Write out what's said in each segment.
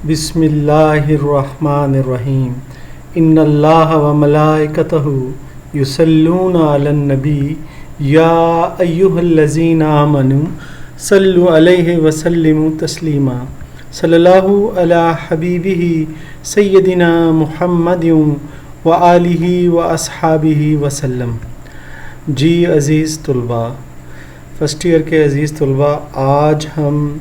बिस्मिल्लाहिर्रहमानिर्रहीम। इन्नल्लाह व मलाइकतहु युसल्लूना अलन नबी या अय्युहल्लज़ीना आमनू सल्लु अलैहि व सल्लिमू तस्लीमा। सल्लल्लाहु अला हबीबिही सय्यदिना मुहम्मदिन व आलिही व अस्हाबिही वसल्लम। जी अज़ीज़ तलबा, फ़र्स्ट ईयर के अज़ीज़ तलबा, आज हम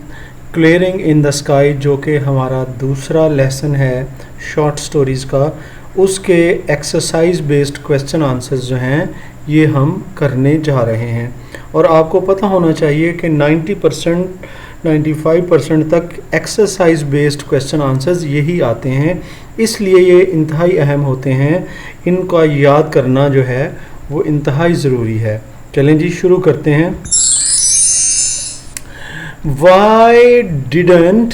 क्लियरिंग इन द स्काई जो कि हमारा दूसरा लेसन है शॉर्ट स्टोरीज़ का, उसके एक्सरसाइज बेस्ड क्वेश्चन आंसर्स जो हैं ये हम करने जा रहे हैं। और आपको पता होना चाहिए कि 95% तक एक्सरसाइज बेस्ड क्वेश्चन आंसर्स यही आते हैं, इसलिए ये इंतहाई अहम होते हैं। इनका याद करना जो है वो इंतहाई ज़रूरी है। चलें जी, शुरू करते हैं। Why didn't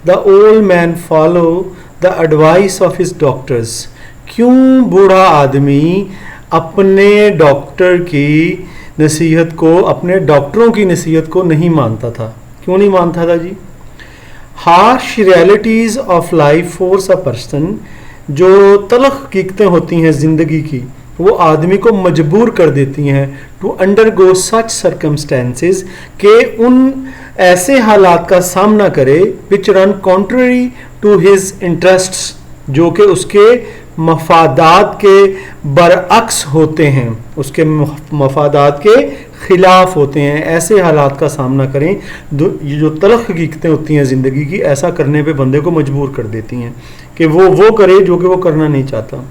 the old man follow the advice of his doctors? क्यों बूढ़ा आदमी अपने डॉक्टर की नसीहत को, अपने डॉक्टरों की नसीहत को नहीं मानता था? क्यों नहीं मानता था जी? Harsh realities of life force a person, जो तलख हकीकतें होती हैं ज़िंदगी की, वो आदमी को मजबूर कर देती हैं टू अंडरगो सच सर्कमस्टेंसेस के उन ऐसे हालात का सामना करे which run contrary to his interests, जो कि उसके मफादात के बरअक्स होते हैं, उसके मफादात के ख़िलाफ़ होते हैं। ऐसे हालात का सामना करें, ये जो तलख हकीकतें होती हैं ज़िंदगी की, ऐसा करने पे बंदे को मजबूर कर देती हैं कि वो करे जो कि वो करना नहीं चाहता।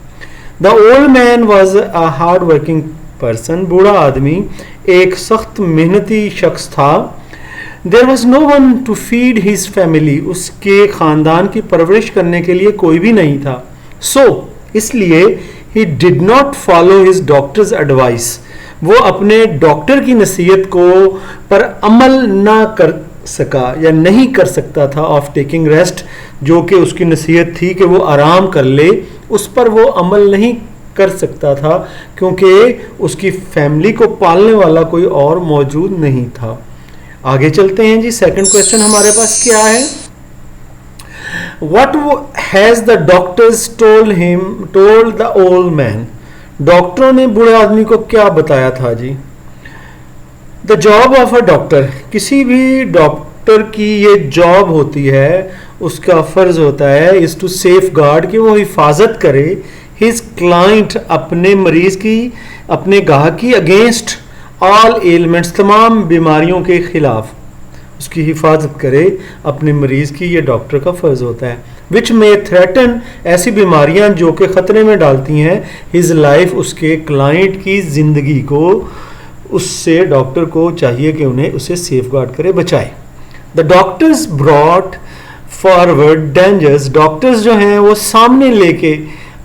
The old man was a hard working person, बूढ़ा आदमी एक सख्त मेहनती शख्स था। There was no one to feed his family, उसके ख़ानदान की परवरिश करने के लिए कोई भी नहीं था। इसलिए he did not follow his doctors advice, वो अपने डॉक्टर की नसीहत को पर अमल ना कर सका या नहीं कर सकता था। ऑफ टेकिंग रेस्ट, जो कि उसकी नसीहत थी कि वो आराम कर ले, उस पर वो अमल नहीं कर सकता था क्योंकि उसकी फैमिली को पालने वाला कोई और मौजूद नहीं था। आगे चलते हैं जी। सेकंड क्वेश्चन हमारे पास क्या है? What has the doctors told the old man? डॉक्टरों ने बूढ़े आदमी को क्या बताया था जी? The job of a doctor, किसी भी डॉक्टर की ये जॉब होती है, उसका फ़र्ज़ होता है इज़ टू सेफ गार्ड, कि वो हिफाजत करे हिज क्लाइंट, अपने मरीज़ की, अपने गाहक की, अगेंस्ट ऑल एलिमेंट्स, तमाम बीमारियों के ख़िलाफ़ उसकी हिफाजत करे अपने मरीज़ की, ये डॉक्टर का फ़र्ज़ होता है। विच मे थ्रेटन, ऐसी बीमारियां जो कि ख़तरे में डालती हैं हिज लाइफ, उसके क्लाइंट की ज़िंदगी को, उससे डॉक्टर को चाहिए कि उन्हें उसे सेफ गार्ड करे, बचाए। The doctors brought forward dangers, doctors जो हैं वो सामने लेके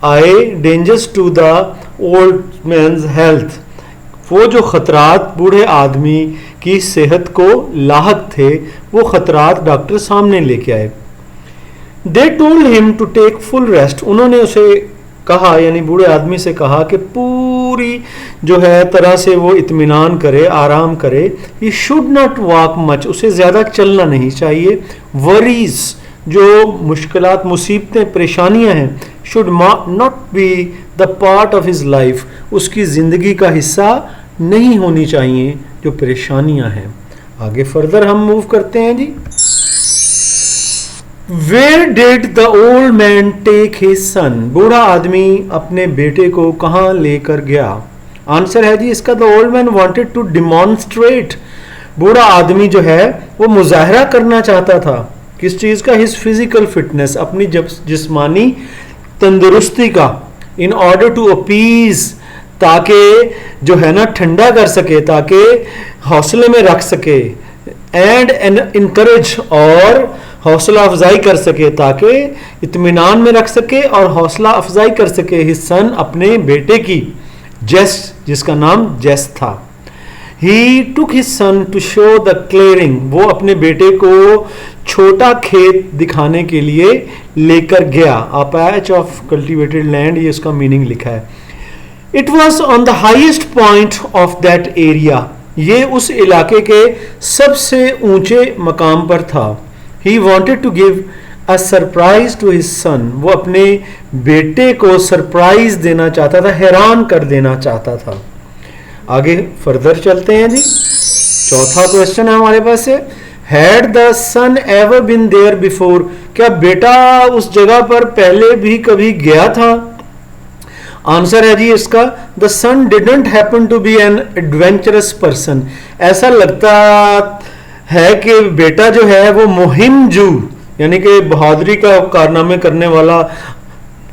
आए dangers to the old man's health, वो जो ख़तरात बूढ़े आदमी की सेहत को लाहक थे, वो ख़तरात डॉक्टर सामने लेके आए। They told him to take full rest, उन्होंने उसे कहा, यानी बूढ़े आदमी से कहा कि पूरी जो है तरह से वो इत्मीनान करे, आराम करे। He should not walk much, उसे ज़्यादा चलना नहीं चाहिए। वरीज, जो मुश्किलात, मुसीबतें, परेशानियां हैं, should not be the part of his life, उसकी ज़िंदगी का हिस्सा नहीं होनी चाहिए जो परेशानियां हैं। आगे फर्दर हम मूव करते हैं जी। Where did the old man take his son? बूढ़ा आदमी अपने बेटे को कहाँ लेकर गया? आंसर है जी इसका, the old man wanted to demonstrate, बूढ़ा आदमी जो है वो मुजाहरा करना चाहता था। किस चीज़ का? his physical fitness, अपनी जिस्मानी तंदुरुस्ती का। in order to appease, ताकि जो है ना ठंडा कर सके, ताकि हौसले में रख सके, एंड इनकरेज, और हौसला अफजाई कर सके, ताकि इत्मीनान में रख सके और हौसला अफजाई कर सके हिज सन, अपने बेटे की। जेस, जिसका नाम जेस था। He took his son to show the clearing, वो अपने बेटे को छोटा खेत दिखाने के लिए लेकर गया। A patch of cultivated land, ये उसका मीनिंग लिखा है। It was on the highest point of that area, ये उस इलाके के सबसे ऊंचे मकाम पर था। He wanted to give a surprise to his son, वो अपने बेटे को सरप्राइज देना चाहता था, हैरान कर देना चाहता था। आगे फर्दर चलते हैं जी। चौथा क्वेश्चन है हमारे पास है, had the son ever been there before, क्या बेटा उस जगह पर पहले भी कभी गया था? आंसर है जी इसका, the son didn't happen to be an adventurous person, ऐसा लगता है कि बेटा जो है वो मुहिम जू यानी कि बहादुरी का कारनामे करने वाला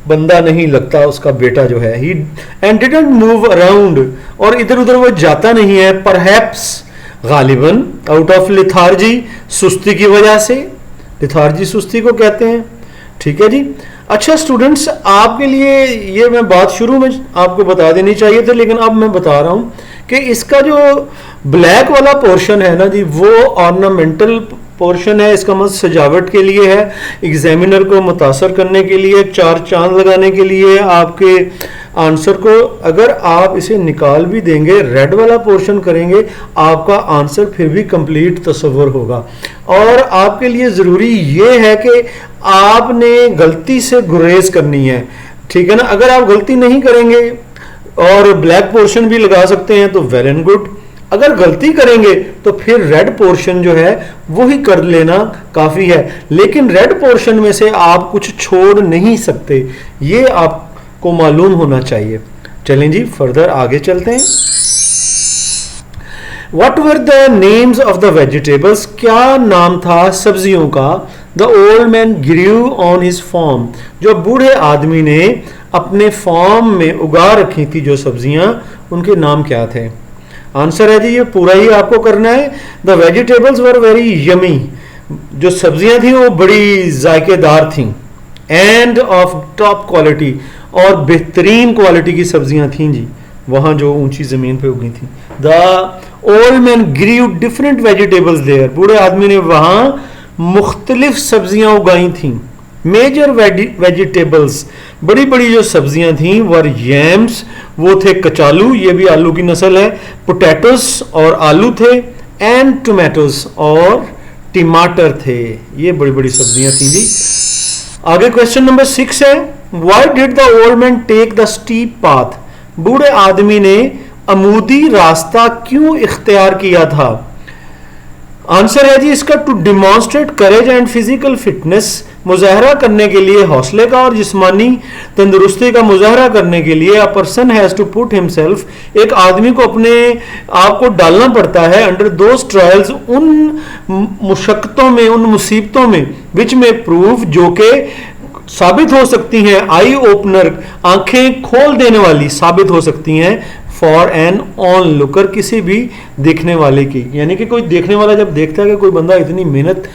बंदा नहीं लगता उसका बेटा जो है। ही एंड डिडंट मूव अराउंड, और इधर उधर वो जाता नहीं है, परहैप्स गालिबन आउट ऑफ लिथार्जी, सुस्ती की वजह से, लिथार्जी सुस्ती को कहते हैं। ठीक है जी। अच्छा स्टूडेंट्स, आपके लिए ये मैं बात शुरू में आपको बता देनी चाहिए थी, लेकिन अब मैं बता रहा हूं कि इसका जो ब्लैक वाला पोर्शन है ना जी, वो ऑर्नामेंटल पोर्शन है, इसका मतलब सजावट के लिए है, एग्जामिनर को मुतासर करने के लिए, चार चांद लगाने के लिए आपके आंसर को। अगर आप इसे निकाल भी देंगे, रेड वाला पोर्शन करेंगे, आपका आंसर फिर भी कंप्लीट तस्वर होगा। और आपके लिए ज़रूरी ये है कि आपने गलती से गुरेज करनी है, ठीक है ना। अगर आप गलती नहीं करेंगे और ब्लैक पोर्शन भी लगा सकते हैं तो वेल एंड गुड, अगर गलती करेंगे तो फिर रेड पोर्शन जो है वो ही कर लेना काफ़ी है, लेकिन रेड पोर्शन में से आप कुछ छोड़ नहीं सकते, ये आपको मालूम होना चाहिए। चलें जी फर्दर आगे चलते हैं। What were the names of the vegetables? क्या नाम था सब्जियों का? The old man grew on his farm, जो बूढ़े आदमी ने अपने फार्म में उगा रखी थी जो सब्जियां, उनके नाम क्या थे? आंसर है जी ये पूरा ही आपको करना है। The vegetables were very yummy, जो सब्जियां थी वो बड़ी जायकेदार थी, एंड ऑफ टॉप क्वालिटी, और बेहतरीन क्वालिटी की सब्जियां थी जी, वहां जो ऊंची जमीन पे उगी थी। The old man grew different vegetables there, बूढ़े आदमी ने वहां मुख्तलिफ सब्जियां उगाई थी। मेजर वेजिटेबल्स, बड़ी बड़ी जो सब्जियां थी, वर यम्स, वो थे कचालू, ये भी आलू की नस्ल है, पोटैटोस और आलू थे, एंड टोमेटोस और टमाटर थे, ये बड़ी बड़ी सब्जियां थी जी। आगे क्वेश्चन नंबर 6 है, why did the old man take the steep path, बूढ़े आदमी ने अमूदी रास्ता क्यों इख्तियार किया था? आंसर है जी इसका, to demonstrate courage and physical fitness, मुजाहरा करने के लिए हौसले का और जिस्मानी तंदुरुस्ती का मुजाहरा करने के लिए। A person has to put himself, एक आदमी को अपने आप को डालना पड़ता है, अंडर दोज ट्रायल्स, उन मुशक्कतों में, उन मुसीबतों में, विच में प्रूफ, जो के साबित हो सकती हैं, आई ओपनर, आंखें खोल देने वाली साबित हो सकती हैं, फॉर एन ऑन लुकर, किसी भी देखने वाले की। यानी कि कोई देखने वाला जब देखता है कि कोई बंदा इतनी मेहनत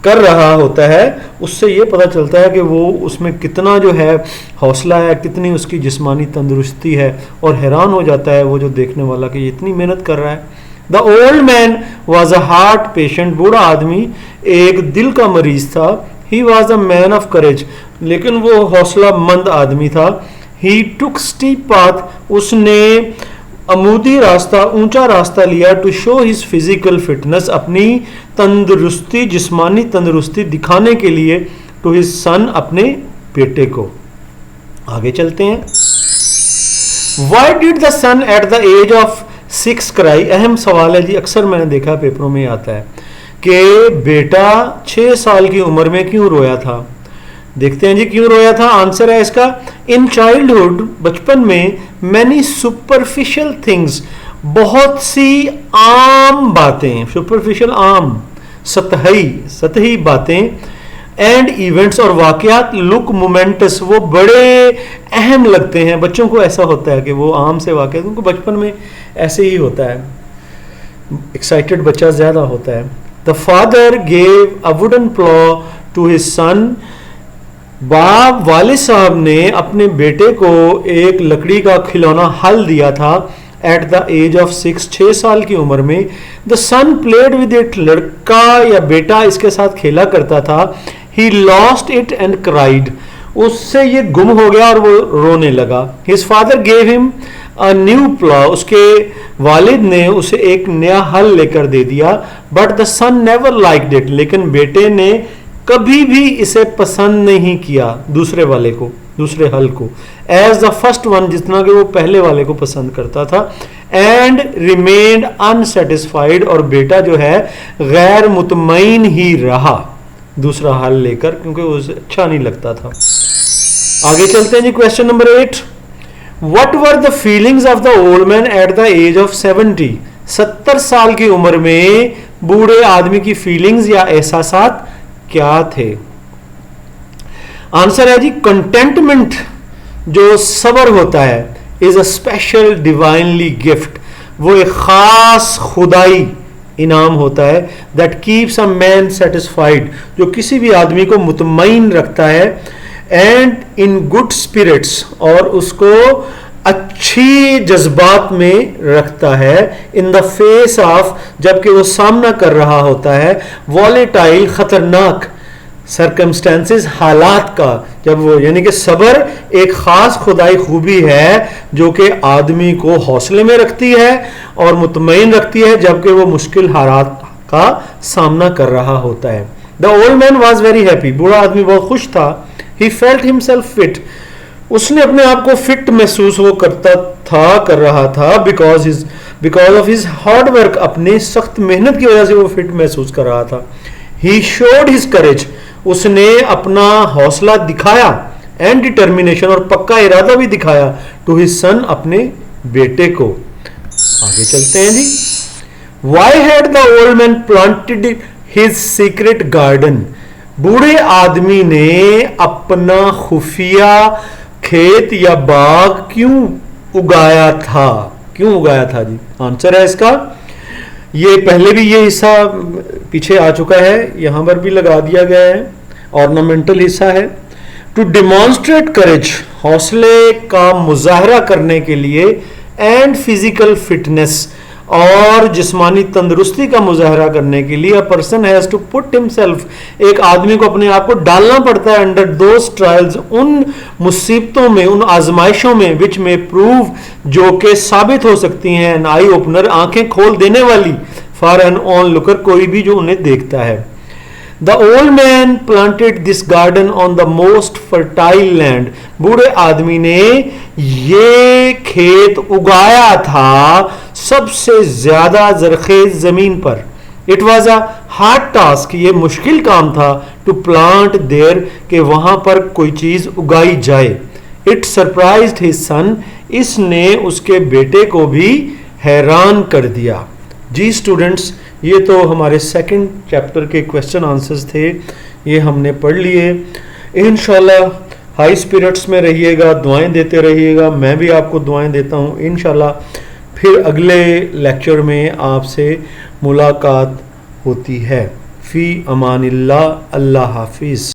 कर रहा होता है, उससे ये पता चलता है कि वो उसमें कितना जो है हौसला है, कितनी उसकी जिस्मानी तंदुरुस्ती है, और हैरान हो जाता है वो जो देखने वाला कि इतनी मेहनत कर रहा है। The old man was a heart patient, बूढ़ा आदमी एक दिल का मरीज था। He was a man of courage, लेकिन वो हौसला मंद आदमी था। ही टुक स्टीप पाथ, उसने अमूदी रास्ता, ऊंचा रास्ता लिया, to show his physical fitness, अपनी तंदुरुस्ती, जिस्मानी तंदुरुस्ती दिखाने के लिए, टू हिज सन, अपने बेटे को। आगे चलते हैं। Why did the son at the age of 6 cry, अहम सवाल है जी, अक्सर मैंने देखा पेपरों में आता है कि बेटा 6 साल की उम्र में क्यों रोया था। देखते हैं जी क्यों रोया था। आंसर है इसका, इन चाइल्डहुड, बचपन में, मैनी सुपरफिशियल थिंग्स, बहुत सी आम बातें, सुपरफिशियल आम, सतही बातें, एंड इवेंट्स और वाकयात, लुक मोमेंटस, वो बड़े अहम लगते हैं। बच्चों को ऐसा होता है कि वो आम से वाकयात, उनको बचपन में ऐसे ही होता है, एक्साइटेड बच्चा ज्यादा होता है। The father gave a wooden plough to his son, बाप वालिद साहब ने अपने बेटे को एक लकड़ी का खिलौना हल दिया था, एट द एज ऑफ 6 साल की उम्र में। The son played with it, लड़का या बेटा इसके साथ खेला करता था। He lost it and cried, उससे ये गुम हो गया और वो रोने लगा। His father gave him a new plough, उसके वालिद ने उसे एक नया हल लेकर दे दिया। But the son never liked it, लेकिन बेटे ने कभी भी इसे पसंद नहीं किया, दूसरे वाले को, दूसरे हल को, एज द फर्स्ट वन, जितना कि वो पहले वाले को पसंद करता था, एंड रिमेन्ड अनसेटिस्फाइड, और बेटा जो है गैर मुतमईन ही रहा दूसरा हल लेकर, क्योंकि उसे अच्छा नहीं लगता था। आगे चलते हैं जी, question number 8। What were the feelings of the old man at the age of 70? 70 साल की उम्र में बूढ़े आदमी की फीलिंग्स या एहसासात क्या थे? आंसर है जी, कंटेंटमेंट, जो सबर होता है, is a special divinely gift, वो एक खास खुदाई इनाम होता है, that keeps a man satisfied, जो किसी भी आदमी को मुतमईन रखता है, एंड इन गुड स्पिरिट्स, और उसको अच्छी जज्बात में रखता है, इन द फेस ऑफ, जबकि वो सामना कर रहा होता है वॉलेटाइल, खतरनाक सर्कमस्टेंसेस, हालात का, जब वो, यानी कि सबर एक खास खुदाई खूबी है जो कि आदमी को हौसले में रखती है और मुतमईन रखती है जबकि वो मुश्किल हालात का सामना कर रहा होता है। The old man was very happy, बूढ़ा आदमी बहुत खुश था। ही फेल्ट हिमसेल्फ फिट, उसने अपने आप को फिट महसूस वो कर रहा था, because of his hard work, अपने सख्त मेहनत की वजह से वो फिट महसूस कर रहा था। ही शोड हिज करेज, उसने अपना हौसला दिखाया, एंड डिटर्मिनेशन, और पक्का इरादा भी दिखाया, टू हिज सन, अपने बेटे को। आगे चलते हैं जी। Why had the old man planted his secret garden? बूढ़े आदमी ने अपना खुफिया खेत या बाग क्यों उगाया था? क्यों उगाया था जी? आंसर है इसका, ये पहले भी ये हिस्सा पीछे आ चुका है, यहां पर भी लगा दिया गया है, ऑर्नामेंटल हिस्सा है। टू डिमॉन्स्ट्रेट करेज, हौसले का मुजाहरा करने के लिए, एंड फिजिकल फिटनेस, और जिस्मानी तंदुरुस्ती का मुजाहरा करने के लिए, a person has to put himself, एक आदमी को अपने आप को डालना पड़ता है, अंडर दोज ट्रायल्स, उन मुसीबतों में, उन आजमाइशों में, विच में प्रूव, जो कि साबित हो सकती हैं, एन आई ओपनर, आंखें खोल देने वाली, फॉर एन ऑन लुकर, कोई भी जो उन्हें देखता है। The old man planted this garden on the most fertile land, बूढ़े आदमी ने ये खेत उगाया था सबसे ज्यादा जरखेज जमीन पर। It was a hard task, ये मुश्किल काम था, टू प्लांट देयर, के वहां पर कोई चीज उगाई जाए। इट सरप्राइज्ड हिज सन, इसने उसके बेटे को भी हैरान कर दिया। जी स्टूडेंट्स, ये तो हमारे सेकंड चैप्टर के क्वेश्चन आंसर्स थे, ये हमने पढ़ लिए। इंशाल्लाह हाई स्पिरिट्स में रहिएगा, दुआएं देते रहिएगा, मैं भी आपको दुआएं देता हूँ। इंशाल्लाह फिर अगले लेक्चर में आपसे मुलाकात होती है। फ़ी अमानिल्लाह, अल्लाह हाफिज़।